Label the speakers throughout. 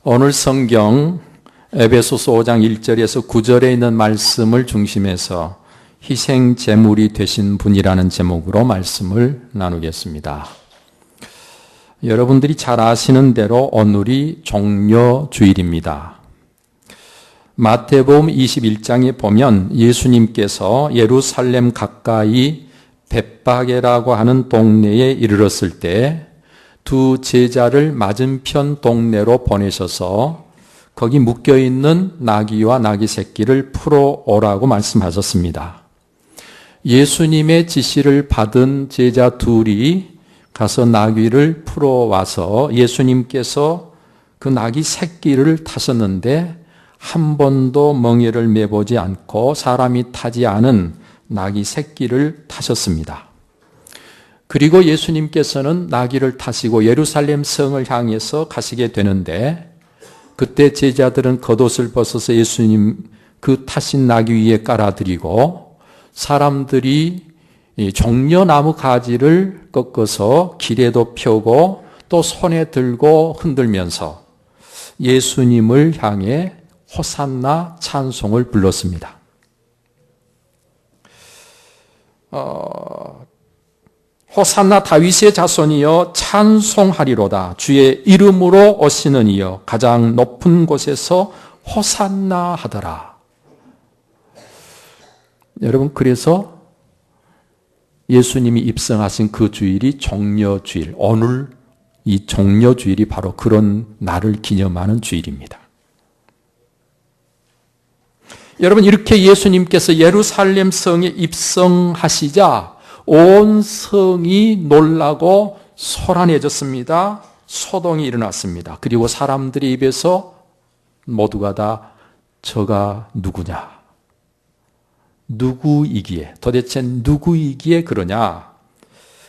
Speaker 1: 오늘 성경 에베소서 5장 1절에서 9절에 있는 말씀을 중심해서 희생 제물이 되신 분이라는 제목으로 말씀을 나누겠습니다. 여러분들이 잘 아시는 대로 오늘이 종려주일입니다. 마태복음 21장에 보면 예수님께서 예루살렘 가까이 벳바게라고 하는 동네에 이르렀을 때 두 제자를 맞은편 동네로 보내셔서 거기 묶여있는 나귀와 나귀 새끼를 풀어오라고 말씀하셨습니다. 예수님의 지시를 받은 제자 둘이 가서 나귀를 풀어와서 예수님께서 그 나귀 새끼를 타셨는데 한 번도 멍에를 매보지 않고 사람이 타지 않은 나귀 새끼를 타셨습니다. 그리고 예수님께서는 나귀를 타시고 예루살렘 성을 향해서 가시게 되는데 그때 제자들은 겉옷을 벗어서 예수님 그 타신 나귀 위에 깔아드리고 사람들이 종려나무 가지를 꺾어서 길에도 펴고 또 손에 들고 흔들면서 예수님을 향해 호산나 찬송을 불렀습니다. 호산나 다윗의 자손이여 찬송하리로다. 주의 이름으로 오시는 이여 가장 높은 곳에서 호산나 하더라. 여러분, 그래서 예수님이 입성하신 그 주일이 종려주일, 오늘 이 종려주일이 바로 그런 날을 기념하는 주일입니다. 여러분, 이렇게 예수님께서 예루살렘 성에 입성하시자 온 성이 놀라고 소란해졌습니다. 소동이 일어났습니다. 그리고 사람들의 입에서 모두가 다 저가 누구냐? 누구이기에, 도대체 누구이기에 그러냐?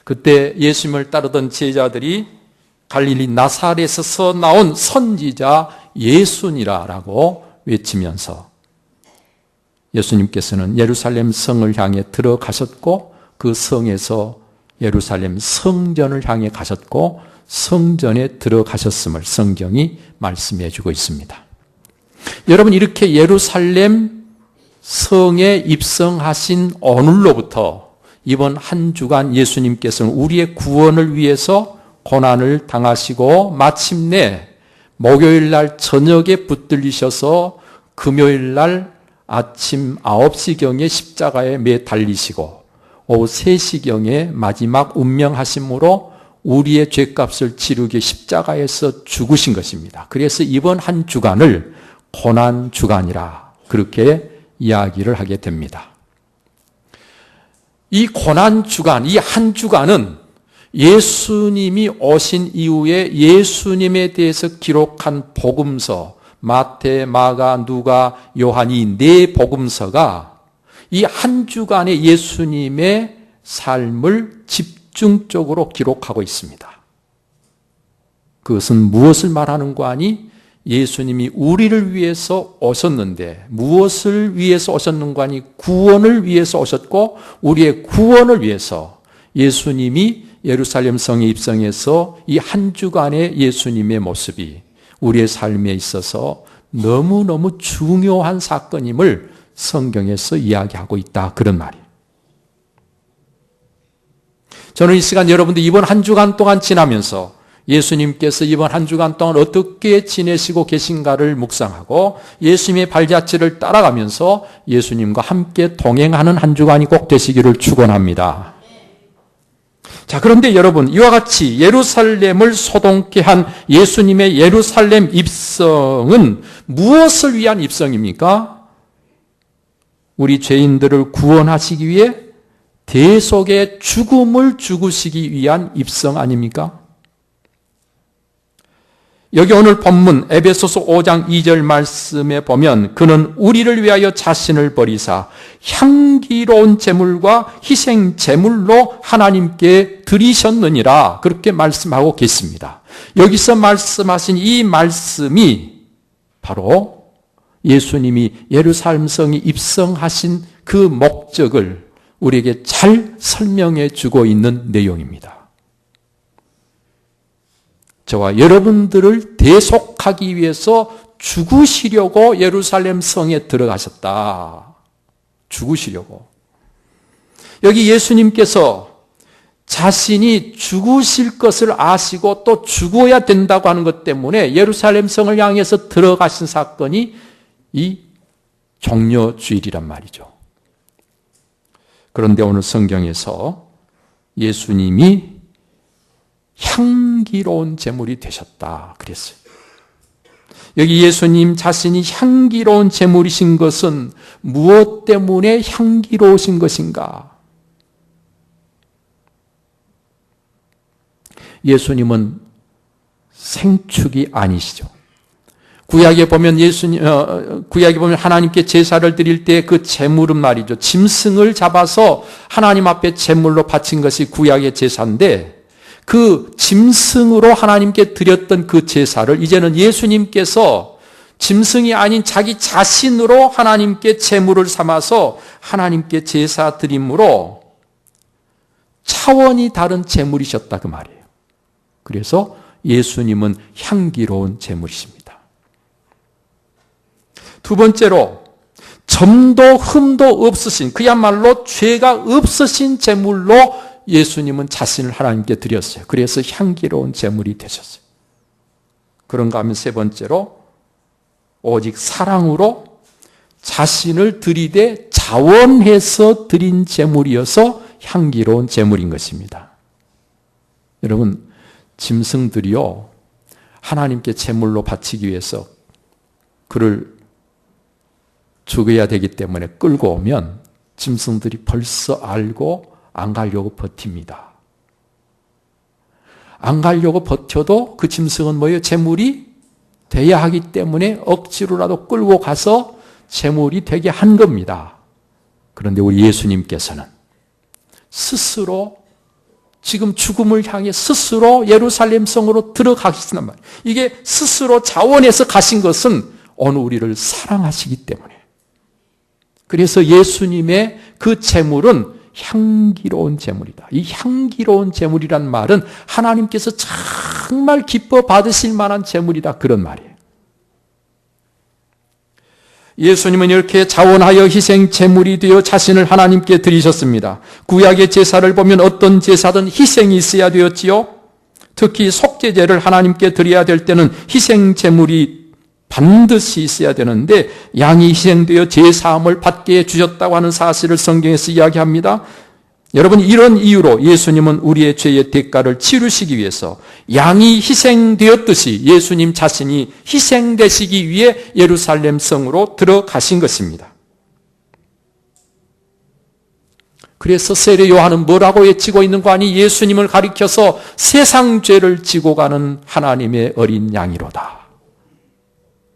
Speaker 1: 그때 예수님을 따르던 제자들이 갈릴리 나사렛에서 나온 선지자 예수니라라고 외치면서 예수님께서는 예루살렘 성을 향해 들어가셨고 그 성에서 예루살렘 성전을 향해 가셨고 성전에 들어가셨음을 성경이 말씀해 주고 있습니다. 여러분, 이렇게 예루살렘 성에 입성하신 오늘로부터 이번 한 주간 예수님께서는 우리의 구원을 위해서 고난을 당하시고 마침내 목요일 날 저녁에 붙들리셔서 금요일 날 아침 9시경에 십자가에 매달리시고 오후 3시경에 마지막 운명하심으로 우리의 죄값을 치르기 십자가에서 죽으신 것입니다. 그래서 이번 한 주간을 고난 주간이라 그렇게 이야기를 하게 됩니다. 이 고난 주간, 이 한 주간은 예수님이 오신 이후에 예수님에 대해서 기록한 복음서, 마태, 마가, 누가, 요한이 네 복음서가 이 한 주간의 예수님의 삶을 집중적으로 기록하고 있습니다. 그것은 무엇을 말하는 거 아니? 예수님이 우리를 위해서 오셨는데 무엇을 위해서 오셨는가 하니 구원을 위해서 오셨고 우리의 구원을 위해서 예수님이 예루살렘 성에 입성해서 이 한 주간의 예수님의 모습이 우리의 삶에 있어서 너무너무 중요한 사건임을 성경에서 이야기하고 있다. 그런 말이에요. 저는 이 시간 여러분들 이번 한 주간 동안 지나면서 예수님께서 이번 한 주간 동안 어떻게 지내시고 계신가를 묵상하고 예수님의 발자취를 따라가면서 예수님과 함께 동행하는 한 주간이 꼭 되시기를 축원합니다. 자, 그런데 여러분, 이와 같이 예루살렘을 소동케 한 예수님의 예루살렘 입성은 무엇을 위한 입성입니까? 우리 죄인들을 구원하시기 위해 대속의 죽음을 죽으시기 위한 입성 아닙니까? 여기 오늘 본문 에베소서 5장 2절 말씀에 보면 그는 우리를 위하여 자신을 버리사 향기로운 제물과 희생 제물로 하나님께 드리셨느니라 그렇게 말씀하고 계십니다. 여기서 말씀하신 이 말씀이 바로 예수님이 예루살렘 성에 입성하신 그 목적을 우리에게 잘 설명해 주고 있는 내용입니다. 저와 여러분들을 대속하기 위해서 죽으시려고 예루살렘 성에 들어가셨다. 죽으시려고. 여기 예수님께서 자신이 죽으실 것을 아시고 또 죽어야 된다고 하는 것 때문에 예루살렘 성을 향해서 들어가신 사건이 이 종려주일이란 말이죠. 그런데 오늘 성경에서 예수님이 향기로운 제물이 되셨다 그랬어요. 여기 예수님 자신이 향기로운 제물이신 것은 무엇 때문에 향기로우신 것인가? 예수님은 생축이 아니시죠. 구약에 보면 하나님께 제사를 드릴 때 그 제물은 말이죠. 짐승을 잡아서 하나님 앞에 제물로 바친 것이 구약의 제사인데 그 짐승으로 하나님께 드렸던 그 제사를 이제는 예수님께서 짐승이 아닌 자기 자신으로 하나님께 제물을 삼아서 하나님께 제사 드림으로 차원이 다른 제물이셨다 그 말이에요. 그래서 예수님은 향기로운 제물이십니다. 두 번째로 점도 흠도 없으신 그야말로 죄가 없으신 제물로 예수님은 자신을 하나님께 드렸어요. 그래서 향기로운 제물이 되셨어요. 그런가 하면 세 번째로 오직 사랑으로 자신을 드리되 자원해서 드린 제물이어서 향기로운 제물인 것입니다. 여러분, 짐승들이요 하나님께 제물로 바치기 위해서 그를 죽여야 되기 때문에 끌고 오면 짐승들이 벌써 알고 안 가려고 버팁니다. 안 가려고 버텨도 그 짐승은 뭐예요? 제물이 돼야 하기 때문에 억지로라도 끌고 가서 제물이 되게 한 겁니다. 그런데 우리 예수님께서는 스스로 지금 죽음을 향해 스스로 예루살렘 성으로 들어가시단 말이에요. 이게 스스로 자원해서 가신 것은 오늘 우리를 사랑하시기 때문에. 그래서 예수님의 그 제물은 향기로운 제물이다. 이 향기로운 제물이란 말은 하나님께서 정말 기뻐 받으실 만한 제물이다. 그런 말이에요. 예수님은 이렇게 자원하여 희생 제물이 되어 자신을 하나님께 드리셨습니다. 구약의 제사를 보면 어떤 제사든 희생이 있어야 되었지요. 특히 속죄제를 하나님께 드려야 될 때는 희생 제물이 반드시 있어야 되는데 양이 희생되어 제사함을 받게 해주셨다고 하는 사실을 성경에서 이야기합니다. 여러분, 이런 이유로 예수님은 우리의 죄의 대가를 치르시기 위해서 양이 희생되었듯이 예수님 자신이 희생되시기 위해 예루살렘 성으로 들어가신 것입니다. 그래서 세례 요한은 뭐라고 외치고 있는 거 아니? 예수님을 가리켜서 세상 죄를 지고 가는 하나님의 어린 양이로다.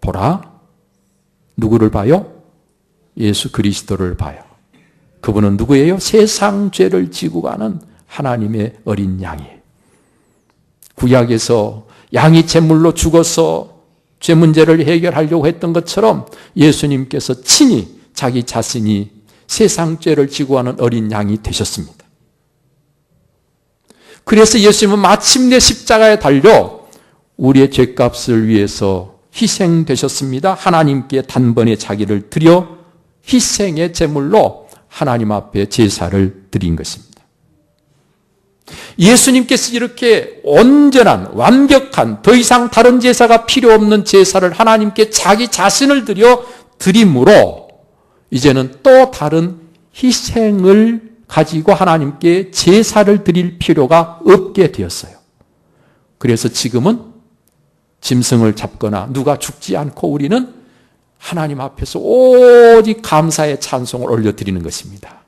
Speaker 1: 보라, 누구를 봐요? 예수 그리스도를 봐요. 그분은 누구예요? 세상 죄를 지고 가는 하나님의 어린 양이에요. 구약에서 양이 제물로 죽어서 죄 문제를 해결하려고 했던 것처럼 예수님께서 친히 자기 자신이 세상 죄를 지고 가는 어린 양이 되셨습니다. 그래서 예수님은 마침내 십자가에 달려 우리의 죄값을 위해서 희생되셨습니다. 하나님께 단번에 자기를 드려 희생의 제물로 하나님 앞에 제사를 드린 것입니다. 예수님께서 이렇게 온전한 완벽한 더 이상 다른 제사가 필요 없는 제사를 하나님께 자기 자신을 드려 드림으로 이제는 또 다른 희생을 가지고 하나님께 제사를 드릴 필요가 없게 되었어요. 그래서 지금은 짐승을 잡거나 누가 죽지 않고 우리는 하나님 앞에서 오직 감사의 찬송을 올려드리는 것입니다.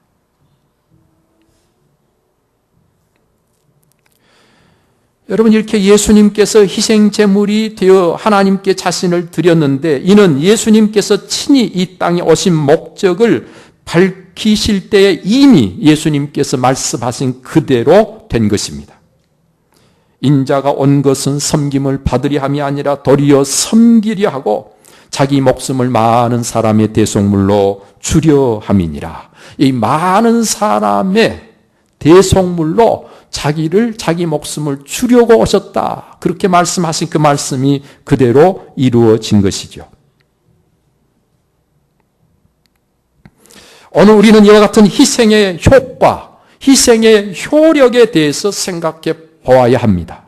Speaker 1: 여러분, 이렇게 예수님께서 희생제물이 되어 하나님께 자신을 드렸는데 이는 예수님께서 친히 이 땅에 오신 목적을 밝히실 때에 이미 예수님께서 말씀하신 그대로 된 것입니다. 인자가 온 것은 섬김을 받으려 함이 아니라 도리어 섬기려 하고 자기 목숨을 많은 사람의 대속물로 주려 함이니라. 이 많은 사람의 대속물로 자기 목숨을 주려고 오셨다. 그렇게 말씀하신 그 말씀이 그대로 이루어진 것이죠. 오늘 우리는 이와 같은 희생의 효과, 희생의 효력에 대해서 생각해 보아야 합니다.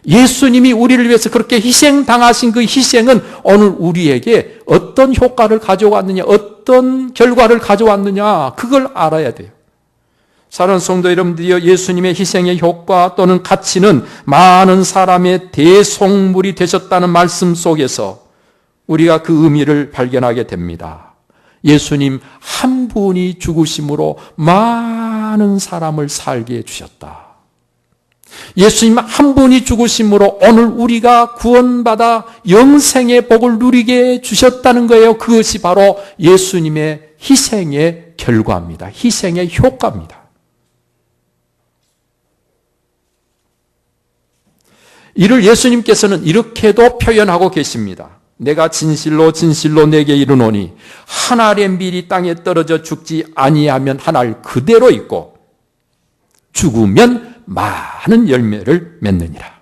Speaker 1: 예수님이 우리를 위해서 그렇게 희생당하신 그 희생은 오늘 우리에게 어떤 효과를 가져왔느냐, 어떤 결과를 가져왔느냐, 그걸 알아야 돼요. 사랑하는 성도 여러분들이여, 예수님의 희생의 효과 또는 가치는 많은 사람의 대속물이 되셨다는 말씀 속에서 우리가 그 의미를 발견하게 됩니다. 예수님 한 분이 죽으심으로 많은 사람을 살게 해주셨다. 예수님 한 분이 죽으심으로 오늘 우리가 구원받아 영생의 복을 누리게 해주셨다는 거예요. 그것이 바로 예수님의 희생의 결과입니다. 희생의 효과입니다. 이를 예수님께서는 이렇게도 표현하고 계십니다. 내가 진실로 진실로 내게 이르노니 한 알의 밀이 땅에 떨어져 죽지 아니하면 한 알 그대로 있고 죽으면 많은 열매를 맺느니라.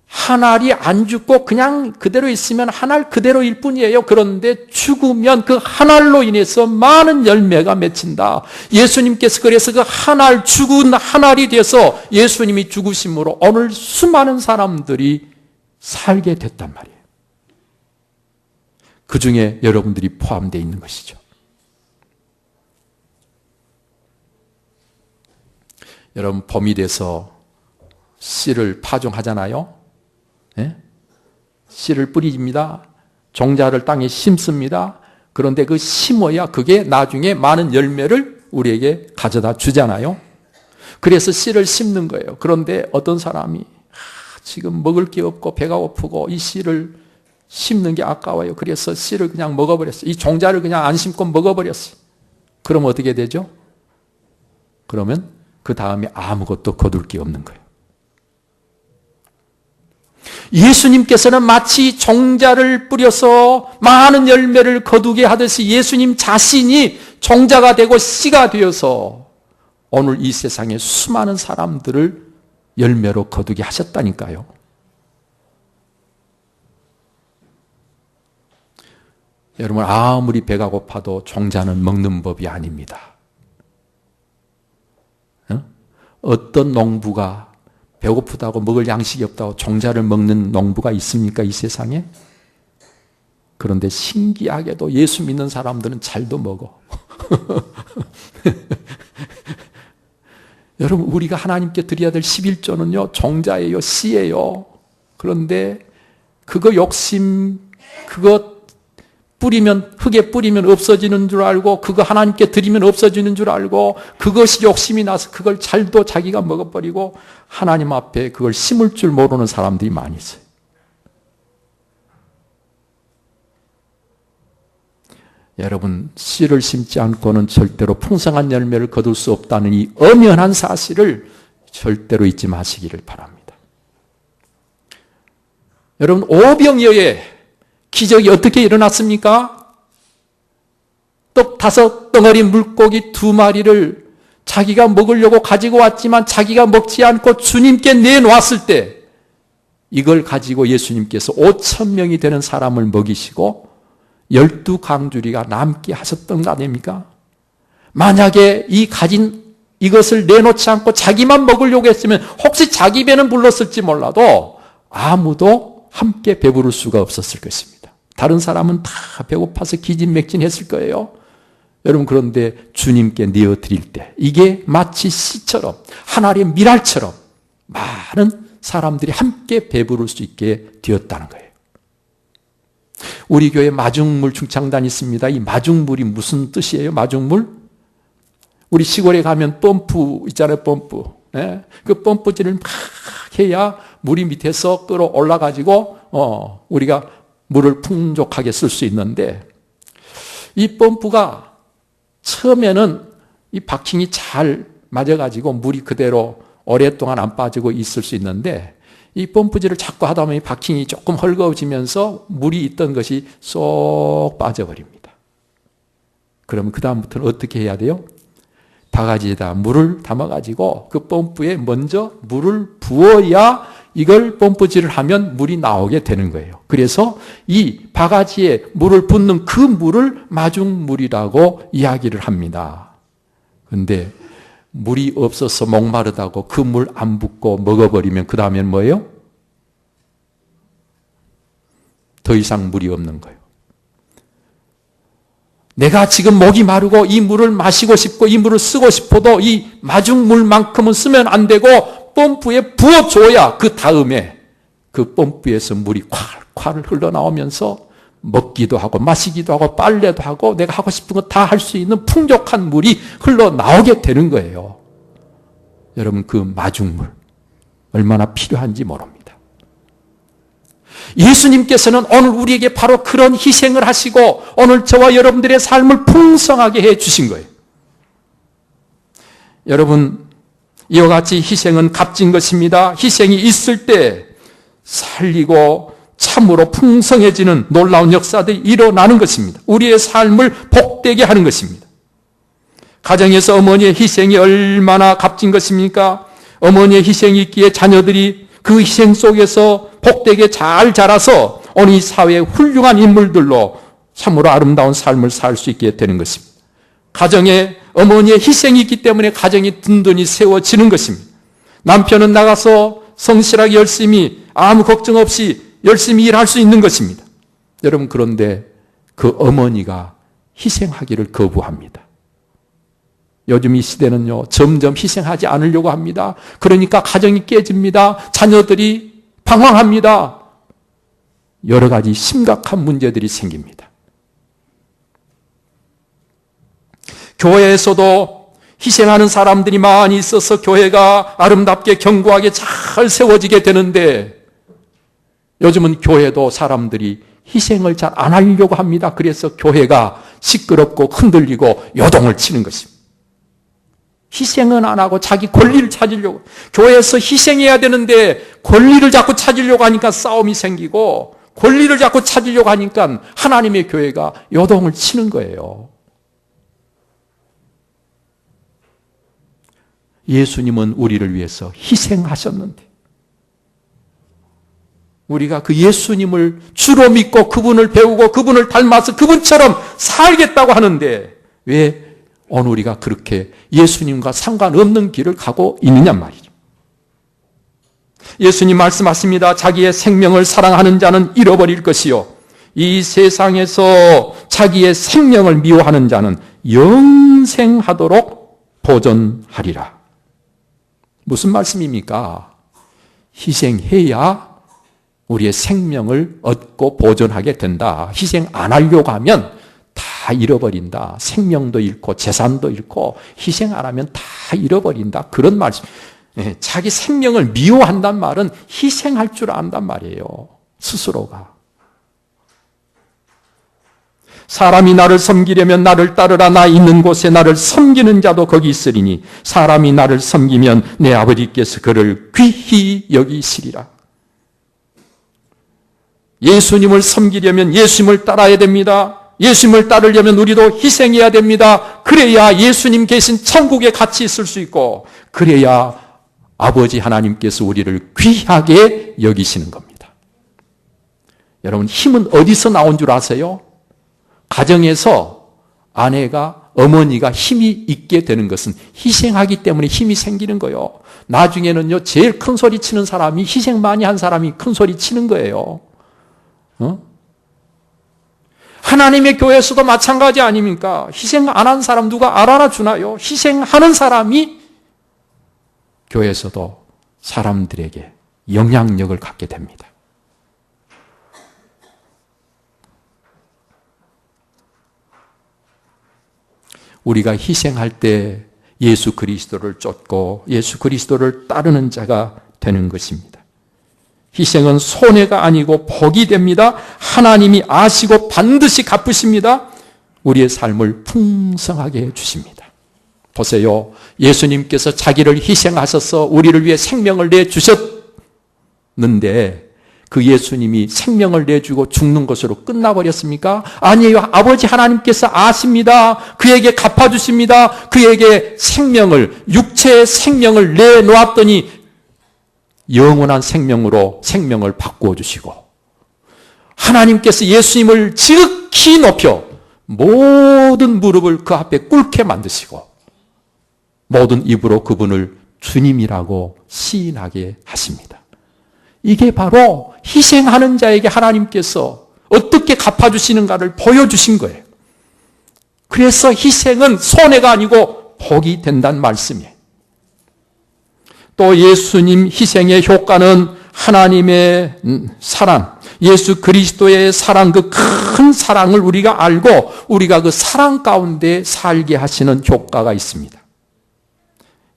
Speaker 1: 한 알이 안 죽고 그냥 그대로 있으면 한 알 그대로일 뿐이에요. 그런데 죽으면 그 한 알로 인해서 많은 열매가 맺힌다. 예수님께서 그래서 그 한 알, 죽은 한 알이 돼서 예수님이 죽으심으로 오늘 수많은 사람들이 살게 됐단 말이에요. 그 중에 여러분들이 포함되어 있는 것이죠. 여러분, 봄이 돼서 씨를 파종하잖아요. 네? 씨를 뿌립니다. 종자를 땅에 심습니다. 그런데 그 심어야 그게 나중에 많은 열매를 우리에게 가져다 주잖아요. 그래서 씨를 심는 거예요. 그런데 어떤 사람이 지금 먹을 게 없고 배가 고프고 이 씨를 심는 게 아까워요. 그래서 씨를 그냥 먹어버렸어요. 이 종자를 그냥 안 심고 먹어버렸어요. 그럼 어떻게 되죠? 그러면 그 다음에 아무것도 거둘 게 없는 거예요. 예수님께서는 마치 종자를 뿌려서 많은 열매를 거두게 하듯이 예수님 자신이 종자가 되고 씨가 되어서 오늘 이 세상에 수많은 사람들을 열매로 거두게 하셨다니까요. 여러분, 아무리 배가 고파도 종자는 먹는 법이 아닙니다. 어떤 농부가 배고프다고 먹을 양식이 없다고 종자를 먹는 농부가 있습니까? 이 세상에? 그런데 신기하게도 예수 믿는 사람들은 잘도 먹어. 여러분, 우리가 하나님께 드려야 될 11조는요, 종자예요, 씨예요. 그런데 그거 욕심, 그거 뿌리면, 흙에 뿌리면 없어지는 줄 알고, 그거 하나님께 드리면 없어지는 줄 알고, 그것이 욕심이 나서 그걸 잘도 자기가 먹어버리고, 하나님 앞에 그걸 심을 줄 모르는 사람들이 많이 있어요. 여러분, 씨를 심지 않고는 절대로 풍성한 열매를 거둘 수 없다는 이 엄연한 사실을 절대로 잊지 마시기를 바랍니다. 여러분, 오병이어의 기적이 어떻게 일어났습니까? 떡 5덩어리 물고기 2마리를 자기가 먹으려고 가지고 왔지만 자기가 먹지 않고 주님께 내놓았을 때 이걸 가지고 예수님께서 5,000명이 되는 사람을 먹이시고 12강주리가 남게 하셨던 거 아닙니까? 만약에 이 가진 이것을 내놓지 않고 자기만 먹으려고 했으면 혹시 자기 배는 불렀을지 몰라도 아무도 함께 배부를 수가 없었을 것입니다. 다른 사람은 다 배고파서 기진맥진했을 거예요. 여러분, 그런데 주님께 내어드릴 때 이게 마치 씨처럼 하나의 밀알처럼 많은 사람들이 함께 배부를 수 있게 되었다는 거예요. 우리 교회 마중물 중창단이 있습니다. 이 마중물이 무슨 뜻이에요? 마중물? 우리 시골에 가면 펌프 있잖아요. 펌프. 네? 그 펌프질을 막 해야 물이 밑에서 끌어올라가지고 우리가 물을 풍족하게 쓸 수 있는데, 이 펌프가 처음에는 이 바킹이 잘 맞아가지고 물이 그대로 오랫동안 안 빠지고 있을 수 있는데, 이 펌프질을 자꾸 하다 보면 이 바킹이 조금 헐거워지면서 물이 있던 것이 쏙 빠져버립니다. 그러면 그 다음부터는 어떻게 해야 돼요? 바가지에다 물을 담아가지고 그 펌프에 먼저 물을 부어야 이걸 펌프질을 하면 물이 나오게 되는 거예요. 그래서 이 바가지에 물을 붓는 그 물을 마중물이라고 이야기를 합니다. 그런데 물이 없어서 목마르다고 그 물 안 붓고 먹어버리면 그 다음엔 뭐예요? 더 이상 물이 없는 거예요. 내가 지금 목이 마르고 이 물을 마시고 싶고 이 물을 쓰고 싶어도 이 마중물만큼은 쓰면 안 되고 펌프에 부어줘야 그 다음에 그 펌프에서 물이 콸콸 흘러나오면서 먹기도 하고 마시기도 하고 빨래도 하고 내가 하고 싶은 거 다 할 수 있는 풍족한 물이 흘러나오게 되는 거예요. 여러분, 그 마중물 얼마나 필요한지 모릅니다. 예수님께서는 오늘 우리에게 바로 그런 희생을 하시고 오늘 저와 여러분들의 삶을 풍성하게 해 주신 거예요. 여러분, 이와 같이 희생은 값진 것입니다. 희생이 있을 때 살리고 참으로 풍성해지는 놀라운 역사들이 일어나는 것입니다. 우리의 삶을 복되게 하는 것입니다. 가정에서 어머니의 희생이 얼마나 값진 것입니까? 어머니의 희생이 있기에 자녀들이 그 희생 속에서 복되게 잘 자라서 오늘 이 사회의 훌륭한 인물들로 참으로 아름다운 삶을 살 수 있게 되는 것입니다. 가정에 어머니의 희생이 있기 때문에 가정이 든든히 세워지는 것입니다. 남편은 나가서 성실하게 열심히 아무 걱정 없이 열심히 일할 수 있는 것입니다. 여러분, 그런데 그 어머니가 희생하기를 거부합니다. 요즘 이 시대는요, 점점 희생하지 않으려고 합니다. 그러니까 가정이 깨집니다. 자녀들이 방황합니다. 여러 가지 심각한 문제들이 생깁니다. 교회에서도 희생하는 사람들이 많이 있어서 교회가 아름답게 견고하게 잘 세워지게 되는데 요즘은 교회도 사람들이 희생을 잘 안 하려고 합니다. 그래서 교회가 시끄럽고 흔들리고 요동을 치는 것입니다. 희생은 안 하고 자기 권리를 찾으려고, 교회에서 희생해야 되는데 권리를 자꾸 찾으려고 하니까 싸움이 생기고 권리를 자꾸 찾으려고 하니까 하나님의 교회가 요동을 치는 거예요. 예수님은 우리를 위해서 희생하셨는데 우리가 그 예수님을 주로 믿고 그분을 배우고 그분을 닮아서 그분처럼 살겠다고 하는데 왜 오늘 우리가 그렇게 예수님과 상관없는 길을 가고 있느냐 말이죠. 예수님 말씀하십니다. 자기의 생명을 사랑하는 자는 잃어버릴 것이요, 이 세상에서 자기의 생명을 미워하는 자는 영생하도록 보존하리라. 무슨 말씀입니까? 희생해야 우리의 생명을 얻고 보존하게 된다. 희생 안 하려고 하면 다 잃어버린다. 생명도 잃고 재산도 잃고 희생 안 하면 다 잃어버린다. 그런 말씀. 자기 생명을 미워한단 말은 희생할 줄 안단 말이에요. 스스로가. 사람이 나를 섬기려면 나를 따르라. 나 있는 곳에 나를 섬기는 자도 거기 있으리니 사람이 나를 섬기면 내 아버지께서 그를 귀히 여기시리라. 예수님을 섬기려면 예수님을 따라야 됩니다. 예수님을 따르려면 우리도 희생해야 됩니다. 그래야 예수님 계신 천국에 같이 있을 수 있고 그래야 아버지 하나님께서 우리를 귀하게 여기시는 겁니다. 여러분, 힘은 어디서 나온 줄 아세요? 가정에서 아내가, 어머니가 힘이 있게 되는 것은 희생하기 때문에 힘이 생기는 거예요. 나중에는요, 제일 큰 소리 치는 사람이, 희생 많이 한 사람이 큰 소리 치는 거예요. 하나님의 교회에서도 마찬가지 아닙니까? 희생 안 한 사람 누가 알아나 주나요? 희생하는 사람이 교회에서도 사람들에게 영향력을 갖게 됩니다. 우리가 희생할 때 예수 그리스도를 쫓고 예수 그리스도를 따르는 자가 되는 것입니다. 희생은 손해가 아니고 복이 됩니다. 하나님이 아시고 반드시 갚으십니다. 우리의 삶을 풍성하게 해주십니다. 보세요. 예수님께서 자기를 희생하셔서 우리를 위해 생명을 내주셨는데 그 예수님이 생명을 내주고 죽는 것으로 끝나버렸습니까? 아니에요. 아버지 하나님께서 아십니다. 그에게 갚아주십니다. 그에게 생명을, 육체의 생명을 내놓았더니 영원한 생명으로 생명을 바꾸어 주시고, 하나님께서 예수님을 지극히 높여 모든 무릎을 그 앞에 꿇게 만드시고 모든 입으로 그분을 주님이라고 시인하게 하십니다. 이게 바로 희생하는 자에게 하나님께서 어떻게 갚아주시는가를 보여주신 거예요. 그래서 희생은 손해가 아니고 복이 된다는 말씀이에요. 또 예수님 희생의 효과는 하나님의 사랑, 예수 그리스도의 사랑, 그 큰 사랑을 우리가 알고 우리가 그 사랑 가운데 살게 하시는 효과가 있습니다.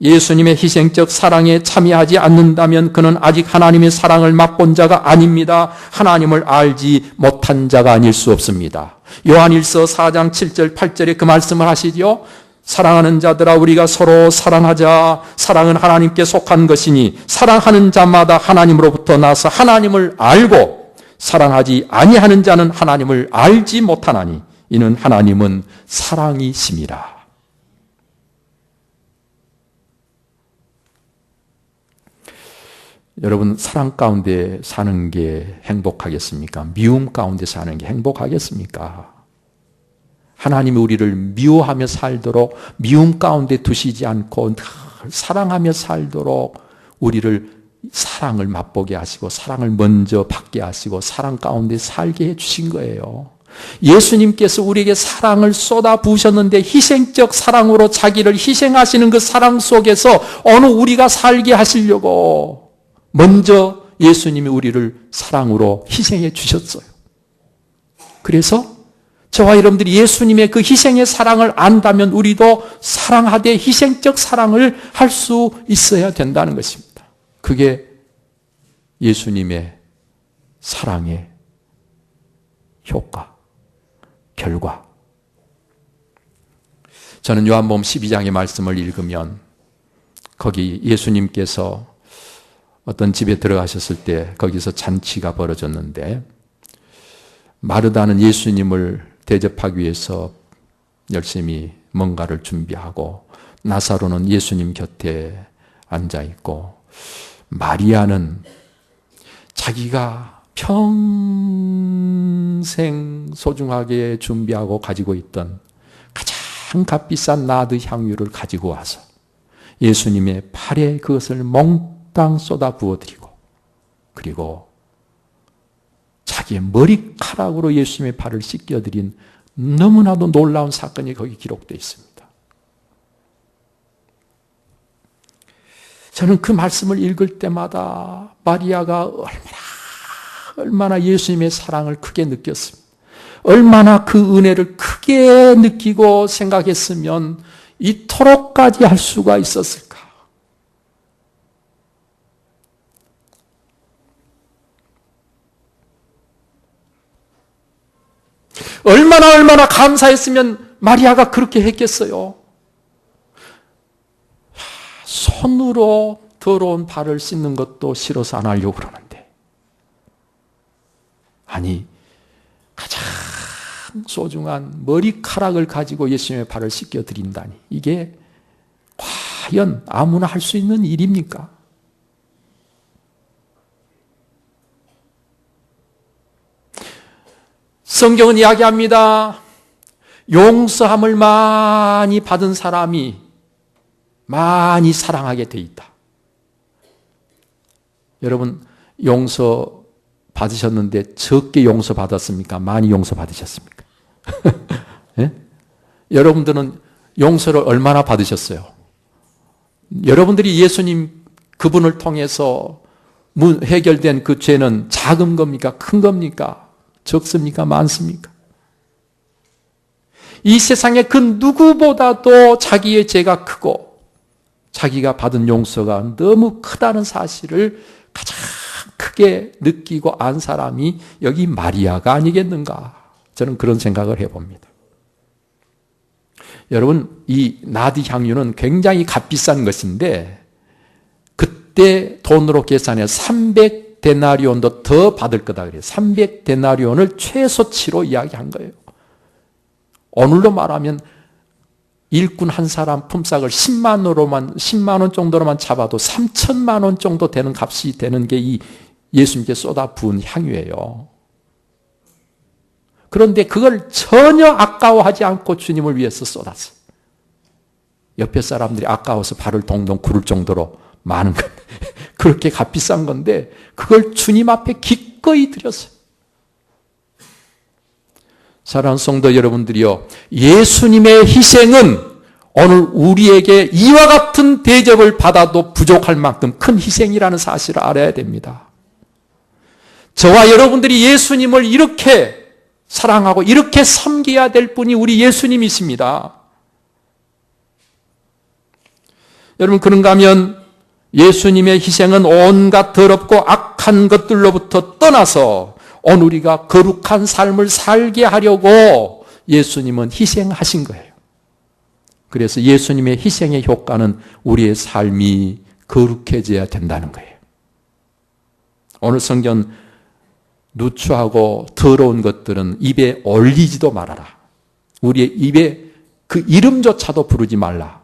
Speaker 1: 예수님의 희생적 사랑에 참여하지 않는다면 그는 아직 하나님의 사랑을 맛본 자가 아닙니다. 하나님을 알지 못한 자가 아닐 수 없습니다. 요한일서 4장 7절 8절에 그 말씀을 하시죠. 사랑하는 자들아 우리가 서로 사랑하자. 사랑은 하나님께 속한 것이니 사랑하는 자마다 하나님으로부터 나서 하나님을 알고 사랑하지 아니하는 자는 하나님을 알지 못하나니 이는 하나님은 사랑이심이라. 여러분, 사랑 가운데 사는 게 행복하겠습니까? 미움 가운데 사는 게 행복하겠습니까? 하나님이 우리를 미워하며 살도록 미움 가운데 두시지 않고 늘 사랑하며 살도록 우리를 사랑을 맛보게 하시고 사랑을 먼저 받게 하시고 사랑 가운데 살게 해주신 거예요. 예수님께서 우리에게 사랑을 쏟아 부으셨는데 희생적 사랑으로 자기를 희생하시는 그 사랑 속에서 어느 우리가 살게 하시려고 먼저 예수님이 우리를 사랑으로 희생해 주셨어요. 그래서 저와 여러분들이 예수님의 그 희생의 사랑을 안다면 우리도 사랑하되 희생적 사랑을 할 수 있어야 된다는 것입니다. 그게 예수님의 사랑의 효과, 결과. 저는 요한복음 12장의 말씀을 읽으면 거기 예수님께서 어떤 집에 들어가셨을 때 거기서 잔치가 벌어졌는데 마르다는 예수님을 대접하기 위해서 열심히 뭔가를 준비하고 나사로는 예수님 곁에 앉아있고 마리아는 자기가 평생 소중하게 준비하고 가지고 있던 가장 값비싼 나드 향유를 가지고 와서 예수님의 팔에 그것을 몽땅 쏟아 부어드리고 그리고 자기의 머리카락으로 예수님의 발을 씻겨드린 너무나도 놀라운 사건이 거기 기록되어 있습니다. 저는 그 말씀을 읽을 때마다 마리아가 얼마나 예수님의 사랑을 크게 느꼈습니다. 얼마나 그 은혜를 크게 느끼고 생각했으면 이토록까지 할 수가 있었을까? 얼마나 감사했으면 마리아가 그렇게 했겠어요. 손으로 더러운 발을 씻는 것도 싫어서 안 하려고 그러는데 아니 가장 소중한 머리카락을 가지고 예수님의 발을 씻겨드린다니 이게 과연 아무나 할 수 있는 일입니까? 성경은 이야기합니다. 용서함을 많이 받은 사람이 많이 사랑하게 돼 있다. 여러분 용서 받으셨는데 적게 용서 받았습니까? 많이 용서 받으셨습니까? 네? 여러분들은 용서를 얼마나 받으셨어요? 여러분들이 예수님 그분을 통해서 해결된 그 죄는 작은 겁니까? 큰 겁니까? 적습니까? 많습니까? 이 세상에 그 누구보다도 자기의 죄가 크고 자기가 받은 용서가 너무 크다는 사실을 가장 크게 느끼고 안 사람이 여기 마리아가 아니겠는가? 저는 그런 생각을 해봅니다. 여러분, 이 나디 향유는 굉장히 값비싼 것인데 그때 돈으로 계산해 300데나리온도 더 받을 거다 그래요. 300데나리온을 최소치로 이야기한 거예요. 오늘로 말하면 일꾼 한 사람 품삯을 10만 원 정도로만 잡아도 3천만 원 정도 되는 값이 되는 게 이 예수님께 쏟아 부은 향유예요. 그런데 그걸 전혀 아까워하지 않고 주님을 위해서 쏟았어요. 옆에 사람들이 아까워서 발을 동동 구를 정도로 많은 건데, 그렇게 값비싼 건데 그걸 주님 앞에 기꺼이 드렸어요. 사랑하는 성도 여러분들이요, 예수님의 희생은 오늘 우리에게 이와 같은 대접을 받아도 부족할 만큼 큰 희생이라는 사실을 알아야 됩니다. 저와 여러분들이 예수님을 이렇게 사랑하고 이렇게 섬겨야 될 분이 우리 예수님이십니다. 여러분, 그런가 하면 예수님의 희생은 온갖 더럽고 악한 것들로부터 떠나서 오늘 우리가 거룩한 삶을 살게 하려고 예수님은 희생하신 거예요. 그래서 예수님의 희생의 효과는 우리의 삶이 거룩해져야 된다는 거예요. 오늘 성경 누추하고 더러운 것들은 입에 올리지도 말아라. 우리의 입에 그 이름조차도 부르지 말라.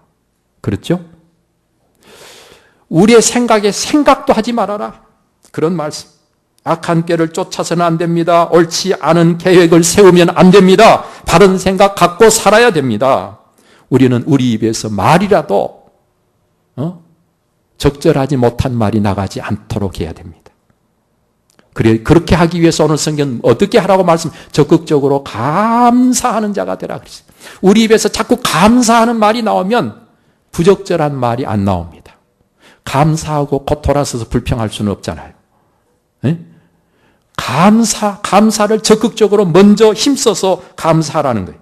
Speaker 1: 그렇죠? 우리의 생각에 생각도 하지 말아라. 그런 말씀. 악한 꾀를 쫓아서는 안 됩니다. 옳지 않은 계획을 세우면 안 됩니다. 바른 생각 갖고 살아야 됩니다. 우리는 우리 입에서 말이라도 적절하지 못한 말이 나가지 않도록 해야 됩니다. 그렇게 하기 위해서 오늘 성경 어떻게 하라고 말씀? 적극적으로 감사하는 자가 되라 그랬어요. 우리 입에서 자꾸 감사하는 말이 나오면 부적절한 말이 안 나옵니다. 감사하고 곧 돌아서서 불평할 수는 없잖아요. 네? 감사를 적극적으로 먼저 힘써서 감사하라는 거예요.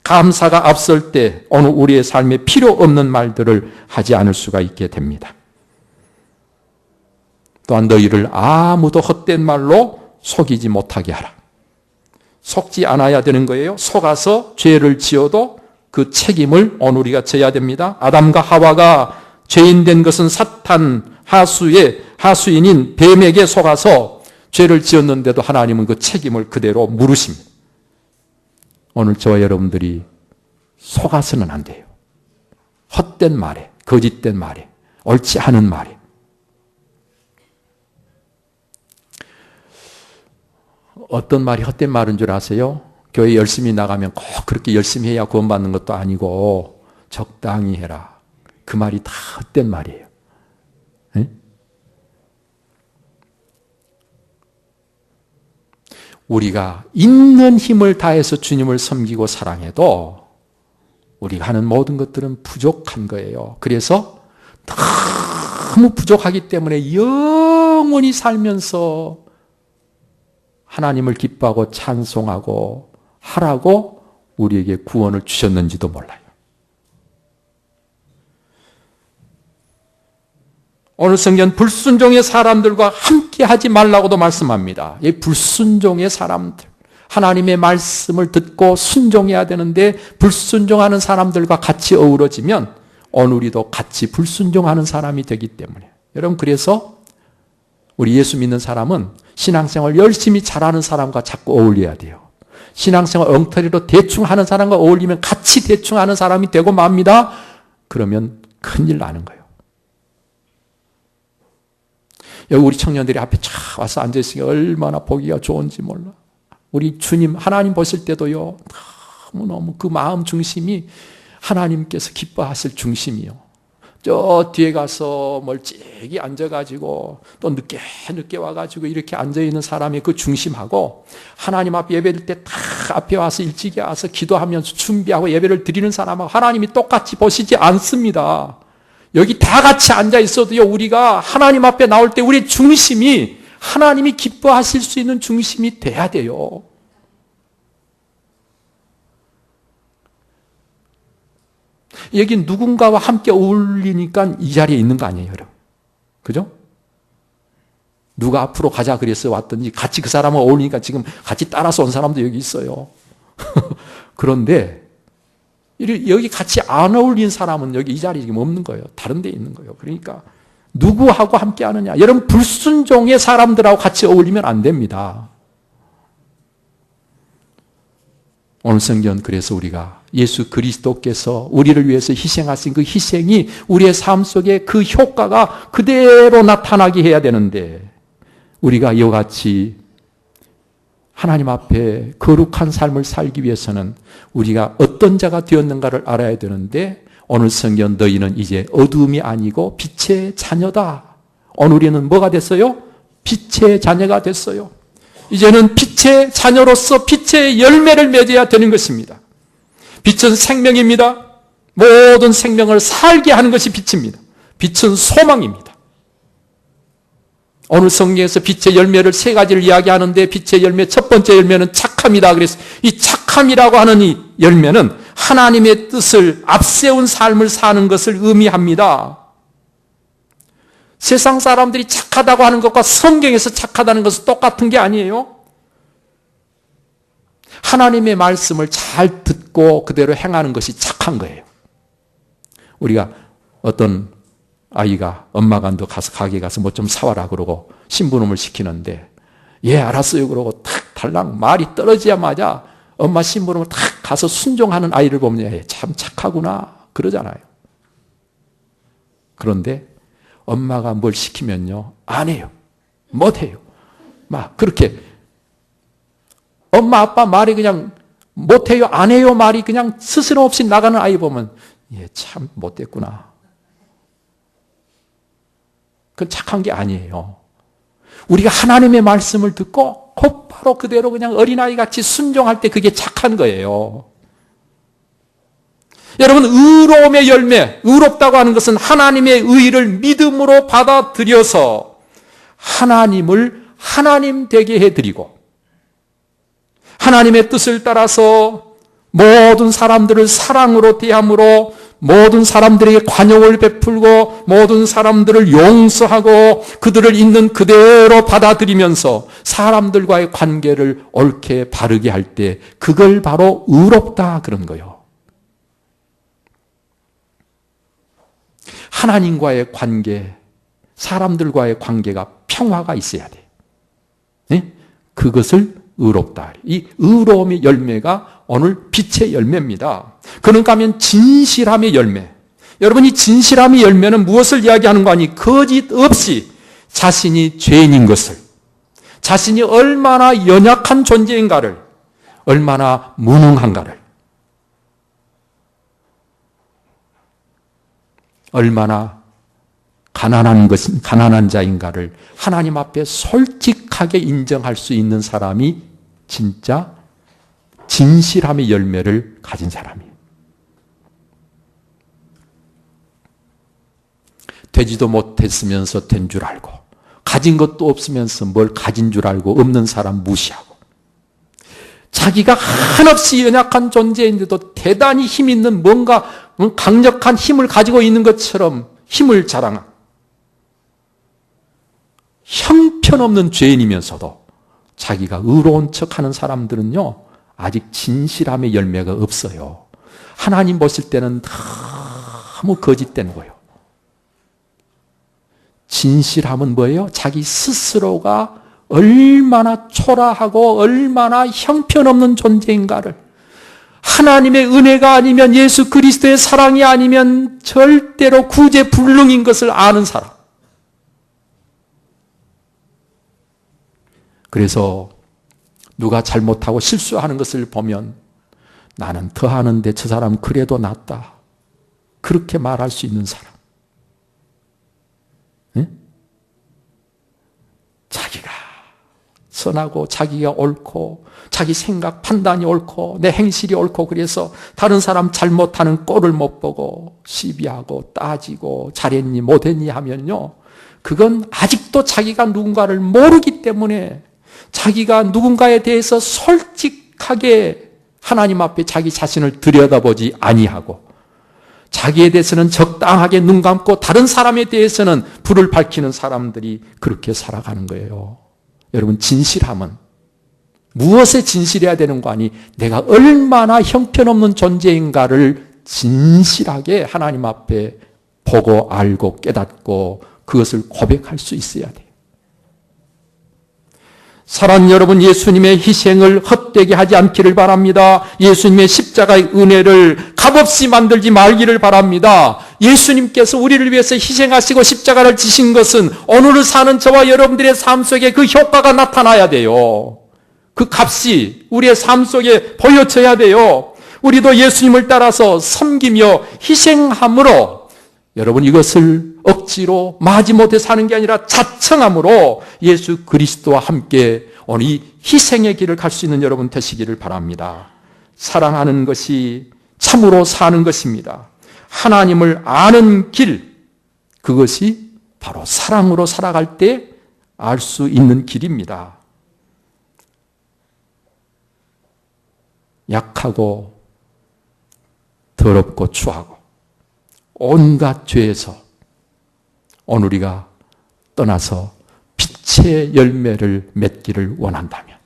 Speaker 1: 감사가 앞설 때 오늘 우리의 삶에 필요 없는 말들을 하지 않을 수가 있게 됩니다. 또한 너희를 아무도 헛된 말로 속이지 못하게 하라. 속지 않아야 되는 거예요. 속아서 죄를 지어도 그 책임을 오늘 우리가 져야 됩니다. 아담과 하와가 죄인된 것은 사탄 하수인인 뱀에게 속아서 죄를 지었는데도 하나님은 그 책임을 그대로 물으십니다. 오늘 저와 여러분들이 속아서는 안 돼요. 헛된 말에, 거짓된 말에, 옳지 않은 말에. 어떤 말이 헛된 말인 줄 아세요? 교회 열심히 나가면 꼭 그렇게 열심히 해야 구원받는 것도 아니고 적당히 해라. 그 말이 다 헛된 말이에요. 네? 우리가 있는 힘을 다해서 주님을 섬기고 사랑해도 우리가 하는 모든 것들은 부족한 거예요. 그래서 너무 부족하기 때문에 영원히 살면서 하나님을 기뻐하고 찬송하고 하라고 우리에게 구원을 주셨는지도 몰라요. 오늘 성경 불순종의 사람들과 함께 하지 말라고도 말씀합니다. 이 불순종의 사람들, 하나님의 말씀을 듣고 순종해야 되는데 불순종하는 사람들과 같이 어우러지면 오늘 우리도 같이 불순종하는 사람이 되기 때문에. 여러분, 그래서 우리 예수 믿는 사람은 신앙생활 열심히 잘하는 사람과 자꾸 어울려야 돼요. 신앙생활 엉터리로 대충 하는 사람과 어울리면 같이 대충 하는 사람이 되고 맙니다. 그러면 큰일 나는 거예요. 여기 우리 청년들이 앞에 쫙 와서 앉아있으니까 얼마나 보기가 좋은지 몰라. 우리 주님, 하나님 보실 때도요, 너무너무 그 마음 중심이 하나님께서 기뻐하실 중심이요. 저 뒤에 가서 멀찍이 앉아가지고 또 늦게 와가지고 이렇게 앉아있는 사람의 그 중심하고 하나님 앞에 예배드릴 때 다 앞에 와서 일찍이 와서 기도하면서 준비하고 예배를 드리는 사람하고 하나님이 똑같이 보시지 않습니다. 여기 다 같이 앉아 있어도요, 우리가 하나님 앞에 나올 때 우리의 중심이 하나님이 기뻐하실 수 있는 중심이 돼야 돼요. 여기 누군가와 함께 어울리니까 이 자리에 있는 거 아니에요, 여러분? 그죠? 누가 앞으로 가자 그래서 왔더니 같이 그 사람과 어울리니까 지금 같이 따라서 온 사람도 여기 있어요. 그런데 여기 같이 안 어울리는 사람은 여기 이 자리에 지금 없는 거예요. 다른 데 있는 거예요. 그러니까 누구하고 함께 하느냐? 여러분, 불순종의 사람들하고 같이 어울리면 안 됩니다. 오늘 성경 그래서 우리가 예수 그리스도께서 우리를 위해서 희생하신 그 희생이 우리의 삶 속에 그 효과가 그대로 나타나게 해야 되는데, 우리가 이와 같이 하나님 앞에 거룩한 삶을 살기 위해서는 우리가 어떤 자가 되었는가를 알아야 되는데, 오늘 성경 너희는 이제 어두움이 아니고 빛의 자녀다. 오늘 우리는 뭐가 됐어요? 빛의 자녀가 됐어요. 이제는 빛의 자녀로서 빛의 열매를 맺어야 되는 것입니다. 빛은 생명입니다. 모든 생명을 살게 하는 것이 빛입니다. 빛은 소망입니다. 오늘 성경에서 빛의 열매를 세 가지를 이야기하는데, 빛의 열매 첫 번째 열매는 착함이다. 그래서 이 착함이라고 하는 이 열매는 하나님의 뜻을 앞세운 삶을 사는 것을 의미합니다. 세상 사람들이 착하다고 하는 것과 성경에서 착하다는 것은 똑같은 게 아니에요. 하나님의 말씀을 잘 듣고 그대로 행하는 것이 착한 거예요. 우리가 어떤 아이가 엄마가 너 가서 가게 가서 뭐 좀 사와라 그러고 심부름을 시키는데, 예 알았어요 그러고 탁 달랑 말이 떨어지자마자 엄마 심부름을 탁 가서 순종하는 아이를 보면 예, 참 착하구나 그러잖아요. 그런데 엄마가 뭘 시키면요 안 해요, 못 해요. 막 그렇게 엄마 아빠 말이 그냥 못 해요 안 해요 말이 그냥 스스럼 없이 나가는 아이 보면 예, 참 못됐구나. 그건 착한 게 아니에요. 우리가 하나님의 말씀을 듣고 곧바로 그대로 그냥 어린아이같이 순종할 때 그게 착한 거예요. 여러분, 의로움의 열매, 의롭다고 하는 것은 하나님의 의를 믿음으로 받아들여서 하나님을 하나님 되게 해드리고, 하나님의 뜻을 따라서 모든 사람들을 사랑으로 대함으로 모든 사람들에게 관용을 베풀고 모든 사람들을 용서하고 그들을 있는 그대로 받아들이면서 사람들과의 관계를 옳게 바르게 할 때 그걸 바로 의롭다 그런 거예요. 하나님과의 관계, 사람들과의 관계가 평화가 있어야 돼. 네? 그것을 의롭다. 이 의로움의 열매가 오늘 빛의 열매입니다. 그런가 하면 진실함의 열매. 여러분, 이 진실함의 열매는 무엇을 이야기하는 거 아니? 거짓 없이 자신이 죄인인 것을, 자신이 얼마나 연약한 존재인가를, 얼마나 무능한가를, 얼마나 가난한 자인가를 하나님 앞에 솔직하게 인정할 수 있는 사람이 진짜 진실함의 열매를 가진 사람이에요. 되지도 못했으면서 된 줄 알고, 가진 것도 없으면서 뭘 가진 줄 알고 없는 사람 무시하고, 자기가 한없이 연약한 존재인데도 대단히 힘 있는 뭔가 강력한 힘을 가지고 있는 것처럼 힘을 자랑하고, 형편없는 죄인이면서도 자기가 의로운 척하는 사람들은요 아직 진실함의 열매가 없어요. 하나님 보실 때는 너무 거짓된 거예요. 진실함은 뭐예요? 자기 스스로가 얼마나 초라하고 얼마나 형편없는 존재인가를, 하나님의 은혜가 아니면, 예수 그리스도의 사랑이 아니면 절대로 구제불능인 것을 아는 사람. 그래서 누가 잘못하고 실수하는 것을 보면 나는 더 하는데 저 사람 그래도 낫다, 그렇게 말할 수 있는 사람. 네? 자기가 선하고 자기가 옳고 자기 생각 판단이 옳고 내 행실이 옳고, 그래서 다른 사람 잘못하는 꼴을 못 보고 시비하고 따지고 잘했니 못했니 하면요, 그건 아직도 자기가 누군가를 모르기 때문에, 자기가 누군가에 대해서 솔직하게 하나님 앞에 자기 자신을 들여다보지 아니하고, 자기에 대해서는 적당하게 눈 감고 다른 사람에 대해서는 불을 밝히는 사람들이 그렇게 살아가는 거예요. 여러분, 진실함은 무엇에 진실해야 되는 거 아니? 내가 얼마나 형편없는 존재인가를 진실하게 하나님 앞에 보고 알고 깨닫고 그것을 고백할 수 있어야 돼요. 사랑하는 여러분, 예수님의 희생을 헛되게 하지 않기를 바랍니다. 예수님의 십자가의 은혜를 값없이 만들지 말기를 바랍니다. 예수님께서 우리를 위해서 희생하시고 십자가를 지신 것은 오늘을 사는 저와 여러분들의 삶 속에 그 효과가 나타나야 돼요. 그 값이 우리의 삶 속에 보여져야 돼요. 우리도 예수님을 따라서 섬기며 희생함으로 여러분 이것을 억지로 마지못해 사는 게 아니라 자청함으로 예수 그리스도와 함께 오늘 이 희생의 길을 갈 수 있는 여러분 되시기를 바랍니다. 사랑하는 것이 참으로 사는 것입니다. 하나님을 아는 길, 그것이 바로 사랑으로 살아갈 때 알 수 있는 길입니다. 약하고 더럽고 추하고 온갖 죄에서 오늘 우리가 떠나서 빛의 열매를 맺기를 원한다면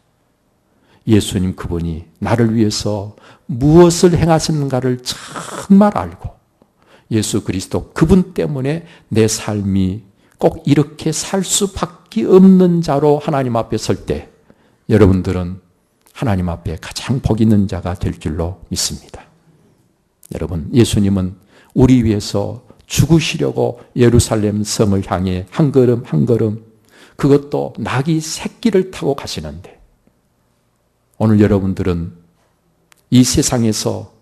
Speaker 1: 예수님 그분이 나를 위해서 무엇을 행하셨는가를 정말 알고 예수 그리스도 그분 때문에 내 삶이 꼭 이렇게 살 수밖에 없는 자로 하나님 앞에 설 때 여러분들은 하나님 앞에 가장 복 있는 자가 될 줄로 믿습니다. 여러분, 예수님은 우리 위해서 죽으시려고 예루살렘 성을 향해 한 걸음 한 걸음, 그것도 낙이 새끼를 타고 가시는데 오늘 여러분들은 이 세상에서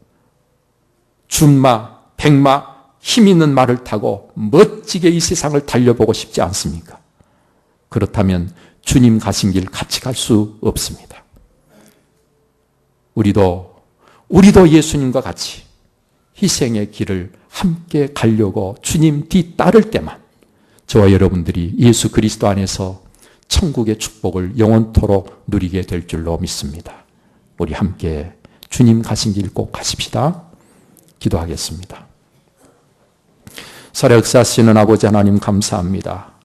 Speaker 1: 준마, 백마, 힘 있는 말을 타고 멋지게 이 세상을 달려보고 싶지 않습니까? 그렇다면 주님 가신 길 같이 갈 수 없습니다. 우리도 예수님과 같이 희생의 길을 함께 가려고 주님 뒤따를 때만 저와 여러분들이 예수 그리스도 안에서 천국의 축복을 영원토록 누리게 될 줄로 믿습니다. 우리 함께 주님 가신 길 꼭 가십시다. 기도하겠습니다. 살아 역사하시는 아버지 하나님 감사합니다.